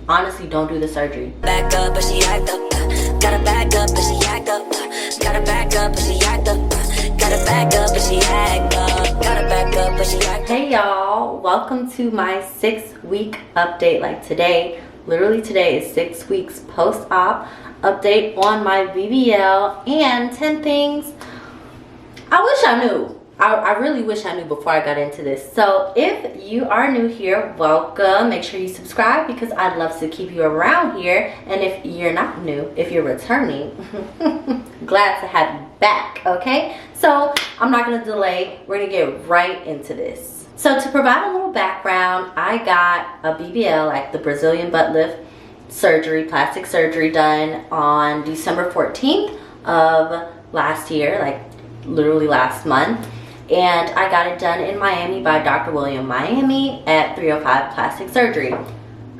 honestly don't do the surgery. Back up, but she act up. Gotta back up, but she act up. Gotta back up, but she act up. Gotta back up, but she act up. Gotta back up, but she act up. Hey y'all, welcome to my 6-week update. Like today, literally today is 6 weeks post-op update on my BBL and 10 things I wish I knew. I really wish I knew before I got into this. So if you are new here, welcome. Make sure you subscribe because I'd love to keep you around here. And if you're not new, if you're returning, glad to have you back, okay? So I'm not gonna delay. We're gonna get right into this. So to provide a little background, I got a BBL, like the Brazilian butt lift surgery, plastic surgery, done on December 14th of last year, like literally last month. And I got it done in Miami by Dr. William Miami at 305 Plastic Surgery.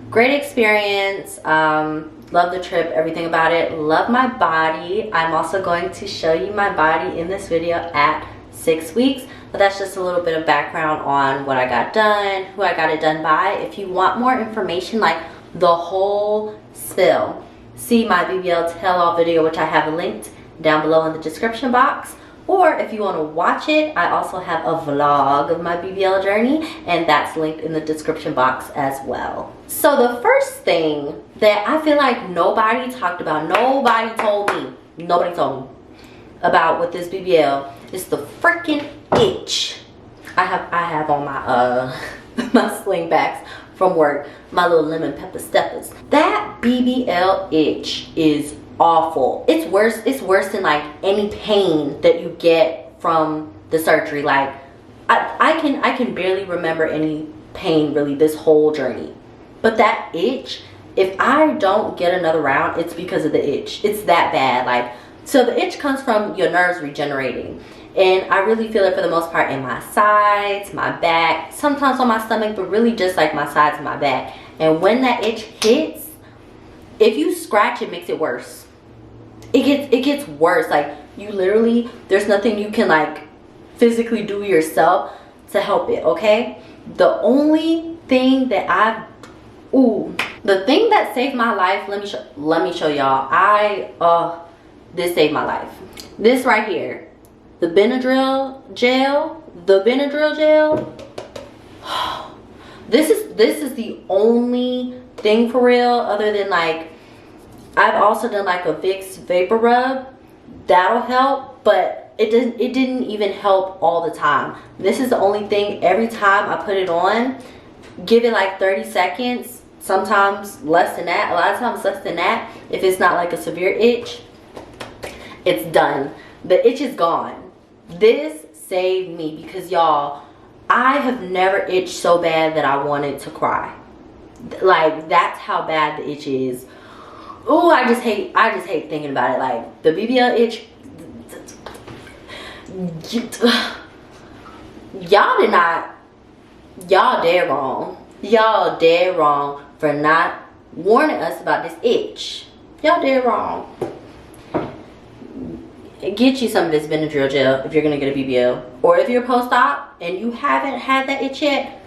Great experience. Love the trip, everything about it. Love my body. I'm also going to show you my body in this video at 6 weeks. But that's just a little bit of background on what I got done, who I got it done by. If you want more information, like the whole spill, see my BBL tell-all video, which I have linked down below in the description box. Or if you want to watch it, I also have a vlog of my BBL journey, and that's linked in the description box as well. So the first thing that I feel like nobody talked about, nobody told me about with this BBL is the freaking itch. I have on my my slingbacks from work, my little lemon pepper steppers. That BBL itch is awful. It's worse than like any pain that you get from the surgery. Like I can barely remember any pain really this whole journey. But that itch, if I don't get another round, it's because of the itch. It's that bad. Like, so the itch comes from your nerves regenerating. And I really feel it for the most part in my sides, my back, sometimes on my stomach, but really just like my sides and my back. And when that itch hits, if you scratch, it makes it worse. It gets worse. Like, you literally, there's nothing you can like physically do yourself to help it, okay? The only thing that the thing that saved my life, let me show y'all. This saved my life. This right here, the Benadryl gel, this is the only thing for real, other than like, I've also done like a Vicks vapor rub. That'll help, but it didn't even help all the time. This is the only thing. Every time I put it on, give it like 30 seconds, sometimes less than that, a lot of times less than that. If it's not like a severe itch, it's done. The itch is gone. This saved me because y'all, I have never itched so bad that I wanted to cry. Like, that's how bad the itch is. Oh, I just hate thinking about it. Like, the BBL itch, y'all dead wrong. Y'all dead wrong for not warning us about this itch. Y'all dead wrong. Get you some of this Benadryl gel if you're gonna get a BBL. Or if you're post-op and you haven't had that itch yet,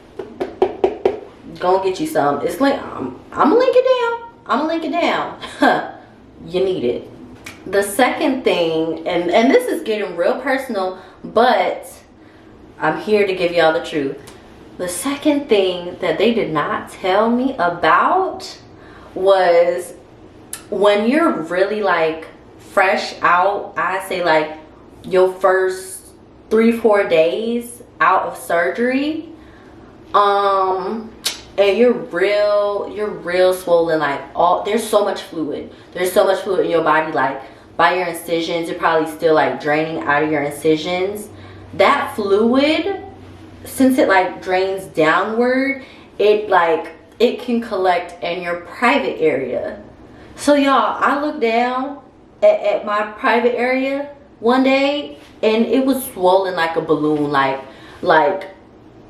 go and get you some. It's like, I'm gonna link it down. You need it. The second thing, and this is getting real personal, but I'm here to give y'all the truth. The second thing that they did not tell me about was when you're really like fresh out, I say like your first 3-4 days out of surgery, and you're real swollen, like there's so much fluid in your body, like by your incisions. You're probably still like draining out of your incisions. That fluid, since it like drains downward, it can collect in your private area. So y'all, I looked down at my private area one day and it was swollen like a balloon, like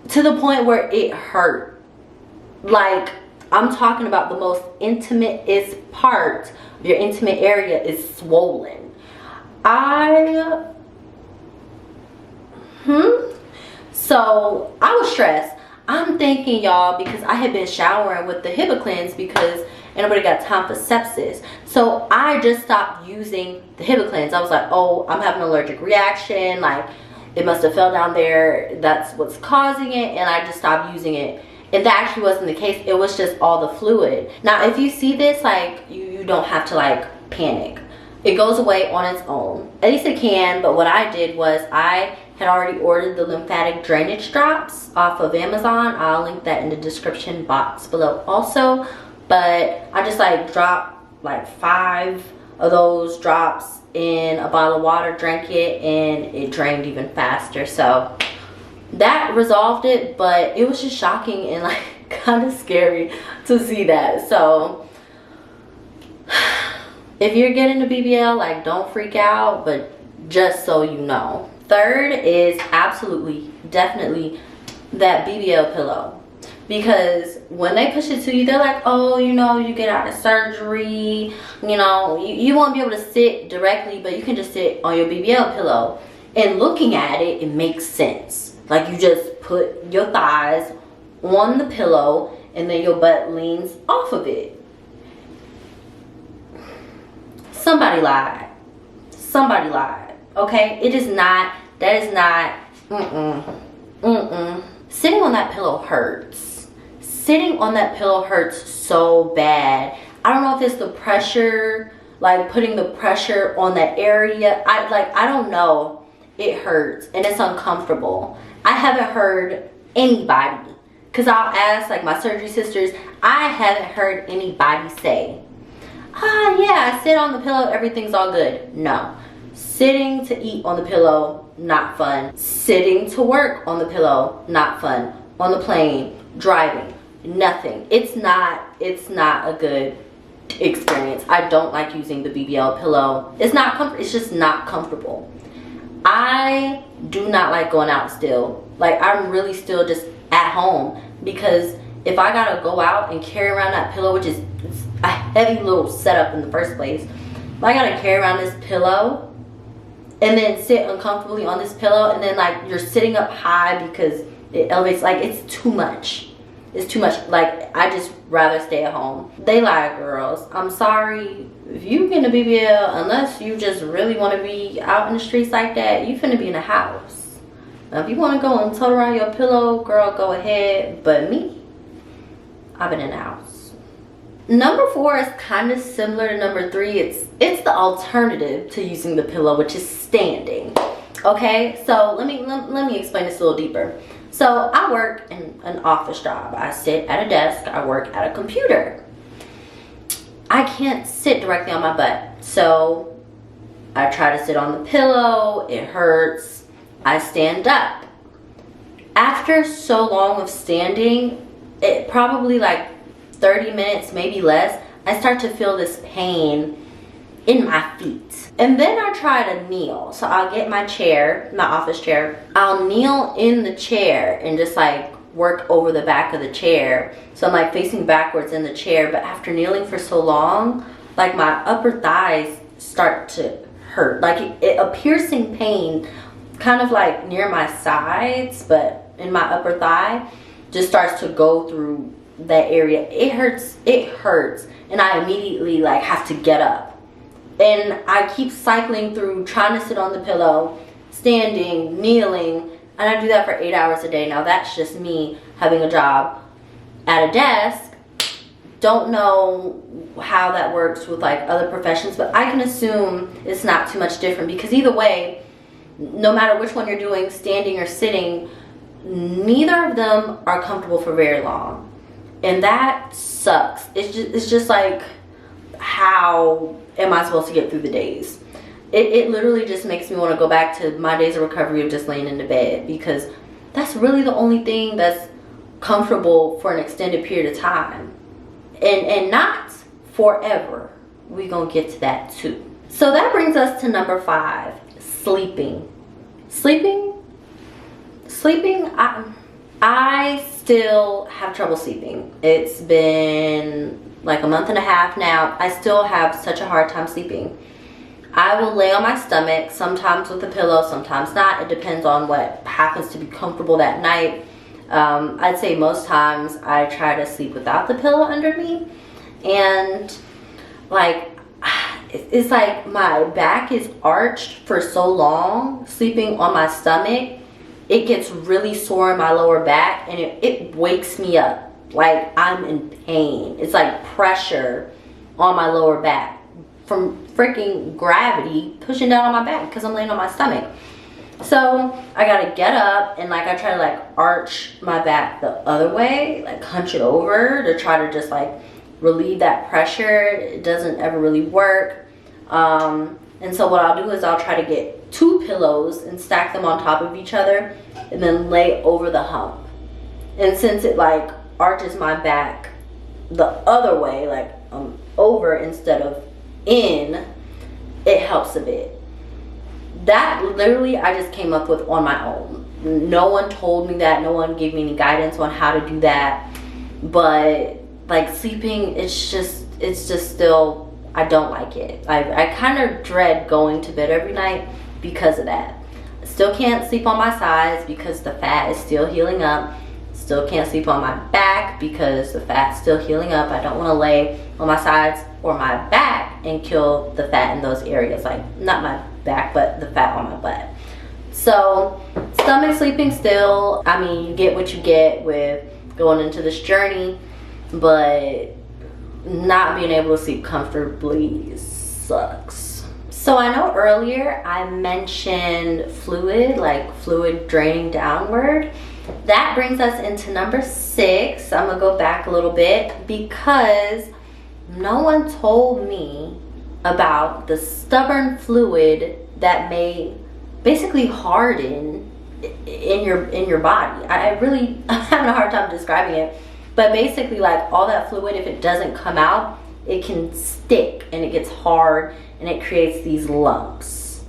to the point where it hurt. Like, I'm talking about the most intimate part of your intimate area is swollen. So I was stressed. I'm thinking, y'all, because I had been showering with the HIPAA cleanse because ain't nobody got time for sepsis. So I just stopped using the HIPAA cleanse. I was like, oh, I'm having an allergic reaction. Like, it must have fell down there. That's what's causing it. And I just stopped using it. And that actually wasn't the case. It was just all the fluid. Now, if you see this, like, you don't have to, like, panic. It goes away on its own. At least it can. But what I did was I had already ordered the lymphatic drainage drops off of Amazon. I'll link that in the description box below also. But I just like dropped like 5 of those drops in a bottle of water, drank it, and it drained even faster. So that resolved it, but it was just shocking and like kind of scary to see that. So if you're getting a BBL, like, don't freak out, but just so you know. Third is absolutely, definitely that BBL pillow. Because when they push it to you, they're like, oh, you know, you get out of surgery, you know, you won't be able to sit directly, but you can just sit on your BBL pillow. And looking at it, it makes sense. Like, you just put your thighs on the pillow and then your butt leans off of it. Somebody lied. Somebody lied. Okay? It is not, that is not, Sitting on that pillow hurts. Sitting on that pillow hurts so bad. I don't know if it's the pressure, like putting the pressure on that area. I don't know. It hurts and it's uncomfortable. I haven't heard anybody, because I'll ask like my surgery sisters, I haven't heard anybody say, yeah, I sit on the pillow, everything's all good. No. Sitting to eat on the pillow, not fun. Sitting to work on the pillow, not fun. On the plane, driving, nothing. It's not a good experience. I don't like using the BBL pillow. It's just not comfortable. I do not like going out still. Like, I'm really still just at home, because if I gotta go out and carry around that pillow, which is a heavy little setup in the first place, if I gotta carry around this pillow and then sit uncomfortably on this pillow, and then like you're sitting up high because it elevates, like, it's too much. It's too much. Like, I just rather stay at home. They lie, girls. I'm sorry. If you get a BBL, unless you just really want to be out in the streets like that, you finna be in the house. Now, if you want to go and tote around your pillow, girl, go ahead. But me, I've been in the house. Number 4 is kind of similar to number 3. It's the alternative to using the pillow, which is standing. Okay, so let me explain this a little deeper. So I work in an office job. I sit at a desk. I work at a computer. I can't sit directly on my butt, so I try to sit on the pillow. It hurts. I stand up. After so long of standing, it probably like 30 minutes, maybe less, I start to feel this pain in my feet. And then I try to kneel. So I'll get my chair, my office chair. I'll kneel in the chair and just like work over the back of the chair. So I'm like facing backwards in the chair. But after kneeling for so long, like my upper thighs start to hurt. Like a piercing pain, kind of like near my sides, but in my upper thigh, just starts to go through that area. It hurts. And I immediately like have to get up. And I keep cycling through trying to sit on the pillow, standing, kneeling, and I do that for 8 hours a day. Now that's just me having a job at a desk. Don't know how that works with like other professions, but I can assume it's not too much different, because either way, no matter which one you're doing, standing or sitting, neither of them are comfortable for very long. And that sucks. It's just like, how am I supposed to get through the days? It literally just makes me want to go back to my days of recovery of just laying in the bed, because that's really the only thing that's comfortable for an extended period of time, and not forever. We're gonna get to that too. So that brings us to number 5, sleeping. I still have trouble sleeping. It's been like a month and a half now. I still have such a hard time sleeping. I will lay on my stomach, sometimes with a pillow, sometimes not. It depends on what happens to be comfortable that night. I'd say most times I try to sleep without the pillow under me, and like it's like my back is arched for so long sleeping on my stomach. It gets really sore in my lower back, and it wakes me up like I'm in pain. It's like pressure on my lower back from freaking gravity pushing down on my back because I'm laying on my stomach. So I gotta get up, and like I try to like arch my back the other way, like hunch it over to try to just like relieve that pressure. It doesn't ever really work. And so what I'll do is I'll try to get 2 pillows and stack them on top of each other and then lay over the hump. And since it like arches my back the other way, like over instead of in, it helps a bit. That literally I just came up with on my own. No one told me that. No one gave me any guidance on how to do that. But like sleeping, it's just still, I don't like it. I kind of dread going to bed every night because of that. I still can't sleep on my sides because the fat is still healing up. Still can't sleep on my back because the fat's still healing up. I don't want to lay on my sides or my back and kill the fat in those areas. Like, not my back, but the fat on my butt. So, stomach sleeping still. I mean, you get what you get with going into this journey, but not being able to sleep comfortably sucks. So I know earlier I mentioned fluid, like fluid draining downward. That brings us into number 6. I'm gonna go back a little bit because no one told me about the stubborn fluid that may basically harden in your body. I'm having a hard time describing it, but basically like all that fluid, if it doesn't come out, it can stick and it gets hard and it creates these lumps.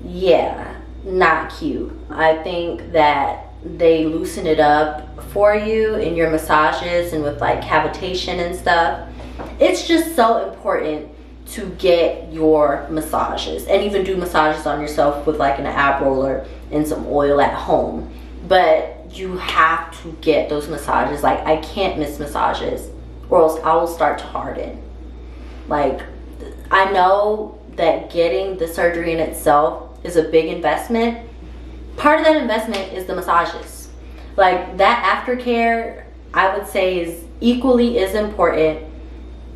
Yeah, not cute. I think that they loosen it up for you in your massages and with like cavitation and stuff. It's just so important to get your massages and even do massages on yourself with like an ab roller and some oil at home. But you have to get those massages. Like, I can't miss massages or else I will start to harden. Like, I know that getting the surgery in itself is a big investment. Part of that investment is the massages. Like, that aftercare, I would say, is equally as important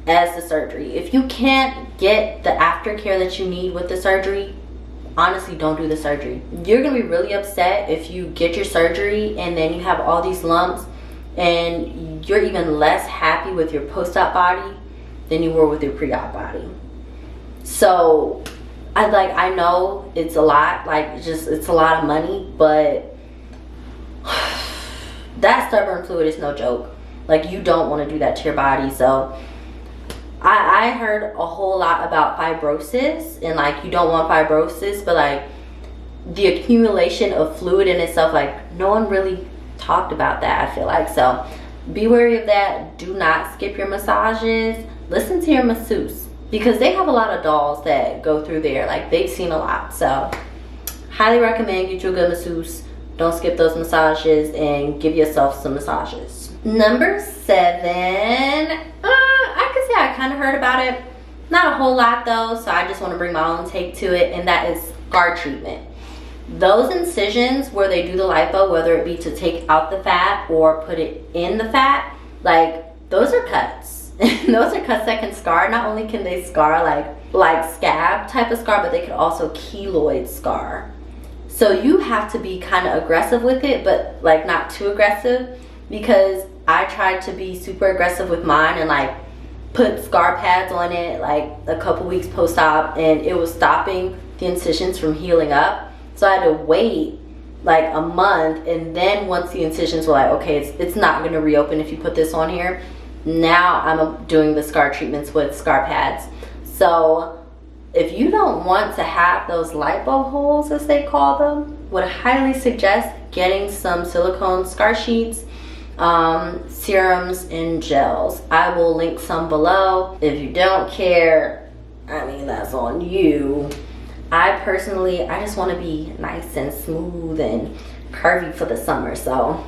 as the surgery. If you can't get the aftercare that you need with the surgery, honestly, don't do the surgery. You're gonna be really upset if you get your surgery and then you have all these lumps and you're even less happy with your post-op body than you were with your pre-op body. So I know it's a lot, like it's a lot of money, but that stubborn fluid is no joke. Like, you don't want to do that to your body. So I heard a whole lot about fibrosis, and like, you don't want fibrosis, but like the accumulation of fluid in itself, like no one really talked about that, I feel like. So be wary of that. Do not skip your massages. Listen to your masseuse, because they have a lot of dolls that go through there. Like, they've seen a lot. So highly recommend get you a good masseuse. Don't skip those massages and give yourself some massages. Number 7, I could say I kind of heard about it. Not a whole lot though, so I just want to bring my own take to it, and that is scar treatment. Those incisions where they do the lipo, whether it be to take out the fat or put it in the fat, like, those are cuts. Those are cuts that can scar. Not only can they scar like scab type of scar, but they could also keloid scar. So you have to be kind of aggressive with it, but like not too aggressive, because I tried to be super aggressive with mine and like put scar pads on it like a couple weeks post-op, and it was stopping the incisions from healing up. So I had to wait like a month, and then once the incisions were like, okay, it's not going to reopen if you put this on here, now I'm doing the scar treatments with scar pads. So if you don't want to have those lipo holes, as they call them, would highly suggest getting some silicone scar sheets, serums, and gels. I will link some below. If you don't care, I mean, that's on you. I personally, I just want to be nice and smooth and curvy for the summer, so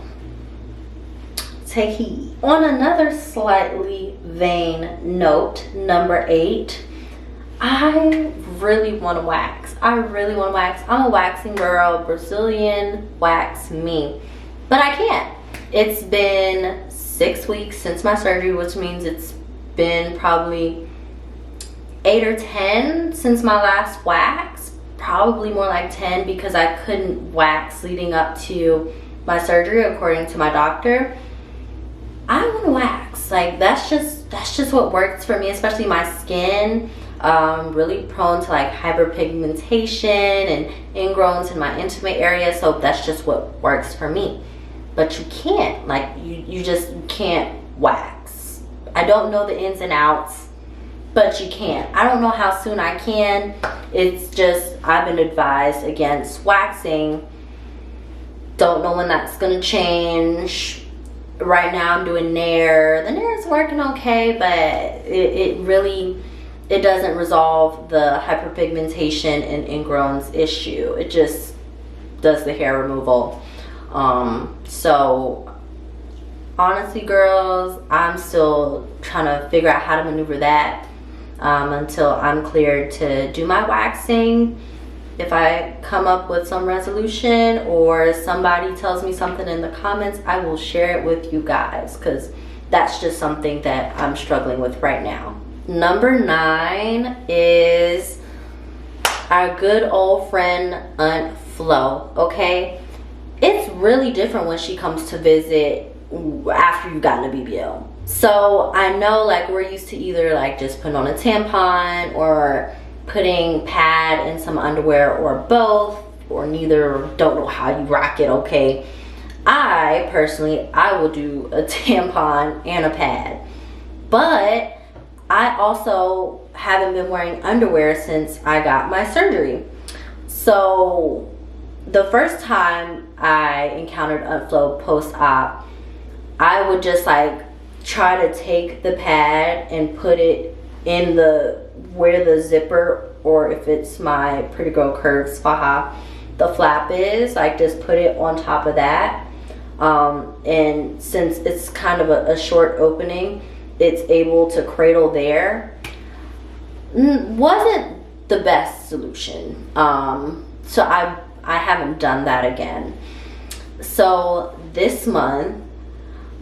take heed. On another slightly vain note, number 8, I really want to wax. I really want to wax. I'm a waxing girl, Brazilian wax me, but I can't. It's been 6 weeks since my surgery, which means it's been probably 8 or 10 since my last wax. Probably more like 10, because I couldn't wax leading up to my surgery according to my doctor. I want to wax. Like, that's just what works for me, especially my skin. Really prone to like hyperpigmentation and ingrowns in my intimate area, so that's just what works for me. But you can't, like, you just can't wax. I don't know the ins and outs, but you can't. I don't know how soon I can. It's just, I've been advised against waxing. Don't know when that's gonna change. Right now I'm doing Nair. The Nair is working okay, but it doesn't resolve the hyperpigmentation and ingrowns issue. It just does the hair removal. So honestly, girls, I'm still trying to figure out how to maneuver that until I'm cleared to do my waxing. If I come up with some resolution or somebody tells me something in the comments, I will share it with you guys, because that's just something that I'm struggling with right now. Number 9 is our good old friend Aunt Flo, okay? It's really different when she comes to visit after you've gotten a BBL. So I know, like, we're used to either like just putting on a tampon or putting pad in some underwear, or both, or neither. Don't know how you rock it, okay? I personally will do a tampon and a pad, but I also haven't been wearing underwear since I got my surgery. So the first time I encountered Aunt Flo post-op, I would just like try to take the pad and put it in where the zipper, or if it's my Pretty Girl Curves faja, the flap is, like, just put it on top of that. And since it's kind of a short opening, it's able to cradle there. Wasn't the best solution. So I haven't done that again. So this month,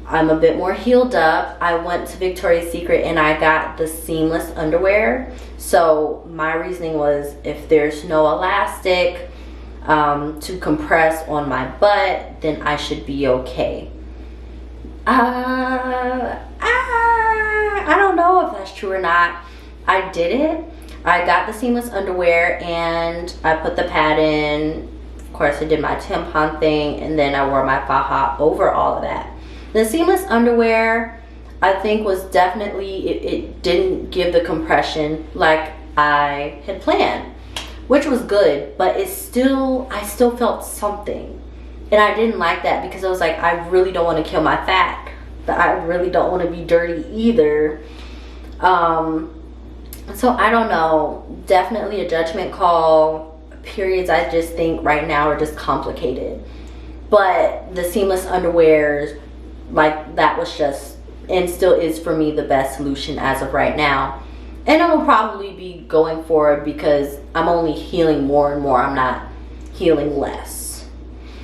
I'm a bit more healed up. I went to Victoria's Secret and I got the seamless underwear. So my reasoning was, if there's no elastic to compress on my butt, then I should be okay. I don't know if that's true or not. I did it. I got the seamless underwear and I put the pad in. Of course, I did my tampon thing, and then I wore my faja over all of that. The seamless underwear, I think, was definitely, it didn't give the compression like I had planned, which was good, but I still felt something. And I didn't like that, because I was like, I really don't want to kill my fat, but I really don't want to be dirty either. So I don't know, definitely a judgment call. Periods, I just think right now are just complicated. But the seamless underwear, like, that was just, and still is for me, the best solution as of right now. And I will probably be going forward, because I'm only healing more and more. I'm not healing less.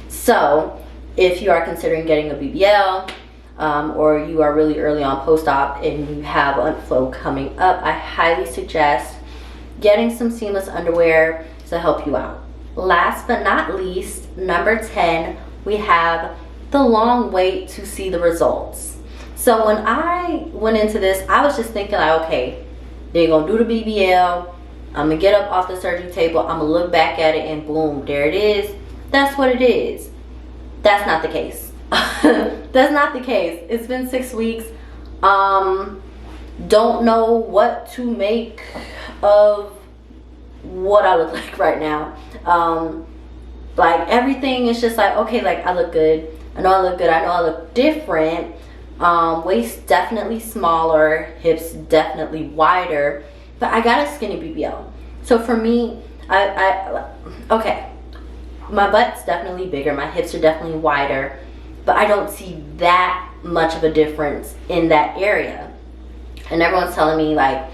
So if you are considering getting a BBL, or you are really early on post-op and you have Aunt Flo coming up, I highly suggest getting some seamless underwear to help you out. Last but not least, number 10, we have the long wait to see the results. So when I went into this, I was just thinking, like, okay, they're gonna do the BBL, I'm gonna get up off the surgery table, I'm gonna look back at it, and boom, there it is. That's what it is. That's not the case. That's not the case. It's been 6 weeks. Don't know what to make of what I look like right now. Like, everything is just like, okay, like, I look good. I know I look good. I know I look different. Waist definitely smaller, hips definitely wider, but I got a skinny BBL. So for me, okay, my butt's definitely bigger, my hips are definitely wider, but I don't see that much of a difference in that area. And everyone's telling me, like,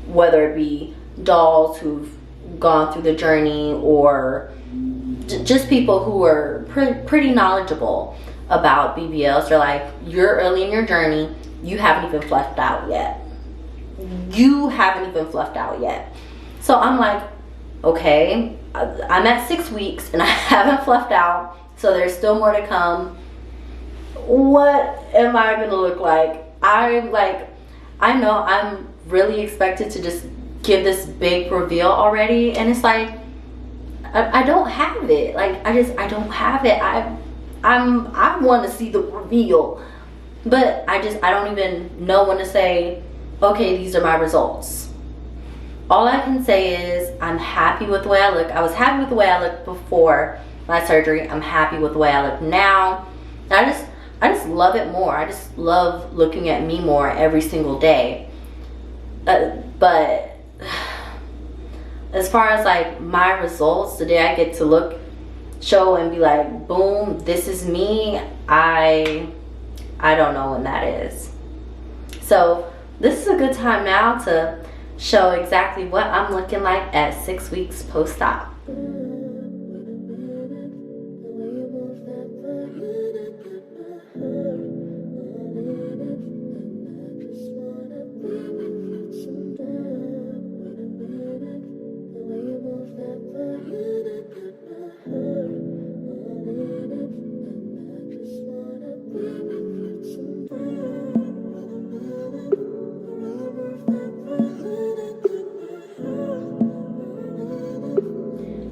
whether it be dolls who've gone through the journey or just people who are pretty knowledgeable about BBLs, they're like, you're early in your journey, you haven't even fluffed out yet. You haven't even fluffed out yet. So I'm like, okay, I'm at 6 weeks and I haven't fluffed out, so there's still more to come. What am I gonna look like? I know I'm really expected to just give this big reveal already, and it's like I don't have it. Like I don't have it. I want to see the reveal, but I don't even know when to say, okay, these are my results. All I can say is I'm happy with the way I look. I was happy with the way I looked before my surgery. I'm happy with the way I look now. I just love it more. I just love looking at me more every single day. But as far as like my results, the day I get to show and be like, boom, this is me, I don't know when that is. So this is a good time now to show exactly what I'm looking like at 6 weeks post-op.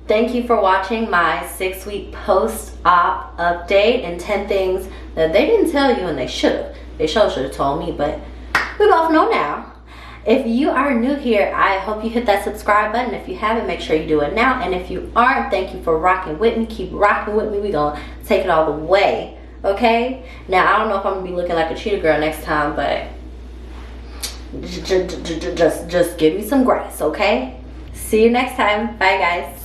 Thank you for watching my 6-week post-op update and 10 things that they didn't tell you and they should have. They should have told me, but we both know now. If you are new here, I hope you hit that subscribe button. If you haven't, make sure you do it now. And if you aren't, thank you for rocking with me. Keep rocking with me. We're going to take it all the way, okay? Now, I don't know if I'm going to be looking like a cheetah girl next time, but just give me some grace, okay? See you next time. Bye, guys.